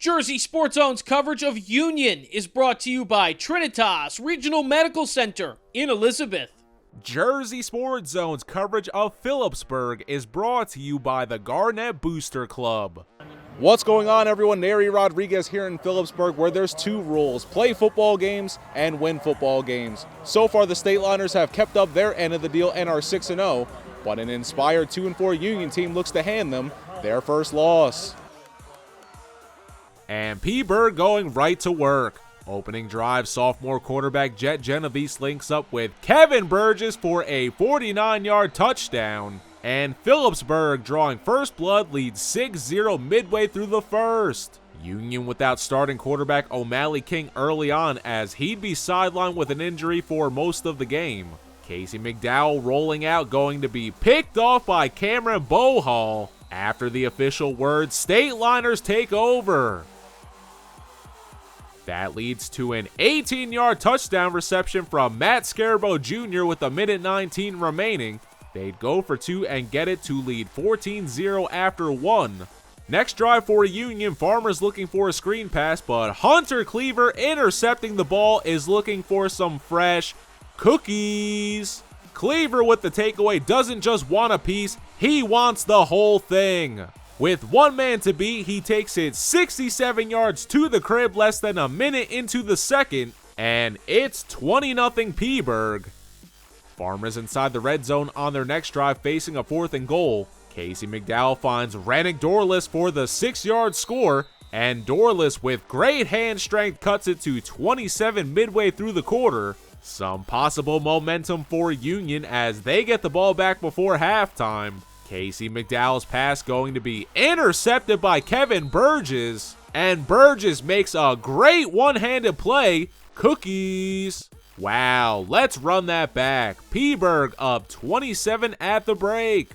Jersey Sports Zone's coverage of Union is brought to you by Trinitas Regional Medical Center in Elizabeth. Jersey Sports Zone's coverage of Phillipsburg is brought to you by the Garnett Booster Club. What's going on, everyone? Neri Rodriguez here in Phillipsburg, where there's two rules: play football games and win football games. So far, the Stateliners have kept up their end of the deal and are 6-0, but an inspired 2-4 Union team looks to hand them their first loss. And Phillipsburg going right to work. Opening drive, sophomore quarterback Jett Genovese links up with Kevin Burgess for a 49-yard touchdown. And Phillipsburg, drawing first blood, leads 6-0 midway through the first. Union without starting quarterback O'Malley King early on, as he'd be sidelined with an injury for most of the game. Casey McDowell rolling out, going to be picked off by Cameron Bohall. After the official word, Stateliners take over. That leads to an 18-yard touchdown reception from Matt Scarabo Jr. with a minute 19 remaining. They'd go for two and get it to lead 14-0 after one. Next drive for Union, Farmers looking for a screen pass, but Hunter Cleaver, intercepting the ball, is looking for some fresh cookies. Cleaver with the takeaway doesn't just want a piece, he wants the whole thing. With one man to beat, he takes it 67 yards to the crib less than a minute into the second, and it's 20-0 Phillipsburg. Farmers inside the red zone on their next drive, facing a 4th and goal. Casey McDowell finds Rennick Dorless for the 6-yard score, and Dorless with great hand strength cuts it to 27 midway through the quarter. Some possible momentum for Union as they get the ball back before halftime. Casey McDowell's pass going to be intercepted by Kevin Burgess, and Burgess makes a great one-handed play. Cookies. Wow, let's run that back. Phillipsburg up 27 at the break.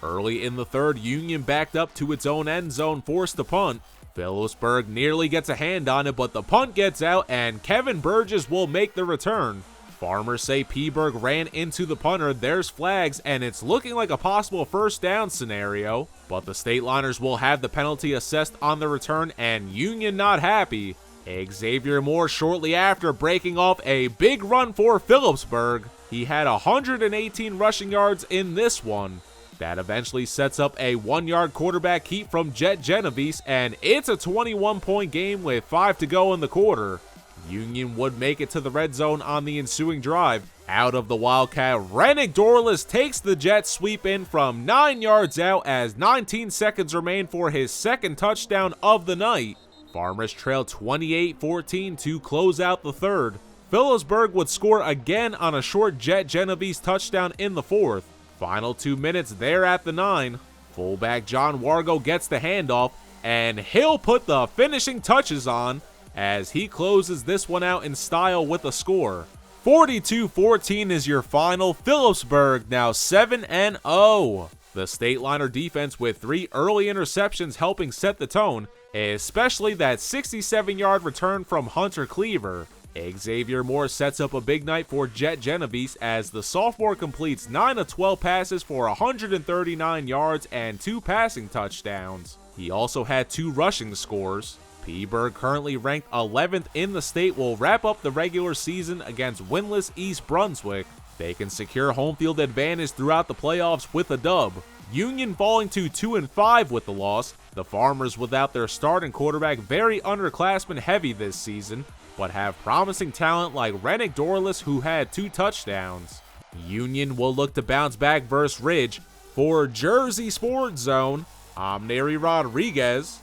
Early in the third, Union backed up to its own end zone, forced to punt. Phillipsburg nearly gets a hand on it, but the punt gets out and Kevin Burgess will make the return. Farmers say Phillipsburg ran into the punter. There's flags, and it's looking like a possible first down scenario, but the Stateliners will have the penalty assessed on the return, and Union not happy. Xavier Moore shortly after, breaking off a big run for Phillipsburg. He had 118 rushing yards in this one. That eventually sets up a 1-yard quarterback keep from Jett Genovese, and it's a 21-point game with 5 to go in the quarter. Union would make it to the red zone on the ensuing drive. Out of the Wildcat, Rennick Dorless takes the jet sweep in from 9 yards out as 19 seconds remain for his second touchdown of the night. Farmers trail 28-14 to close out the third. Phillipsburg would score again on a short Jett Genovese touchdown in the fourth. Final 2 minutes there at the 9. Fullback John Wargo gets the handoff, and he'll put the finishing touches on as he closes this one out in style with a score. 42-14 is your final. Phillipsburg now 7-0. The Stateliner defense with 3 early interceptions helping set the tone, especially that 67-yard return from Hunter Cleaver. Xavier Moore sets up a big night for Jett Genovese as the sophomore completes 9 of 12 passes for 139 yards and 2 passing touchdowns. He also had 2 rushing scores. Phillipsburg, currently ranked 11th in the state, will wrap up the regular season against winless East Brunswick. They can secure home field advantage throughout the playoffs with a dub. Union falling to 2-5 with the loss. The Farmers without their starting quarterback, very underclassmen heavy this season, but have promising talent like Rennick Dorless, who had 2 touchdowns. Union will look to bounce back versus Ridge. For Jersey Sports Zone, I'm Neri Rodriguez.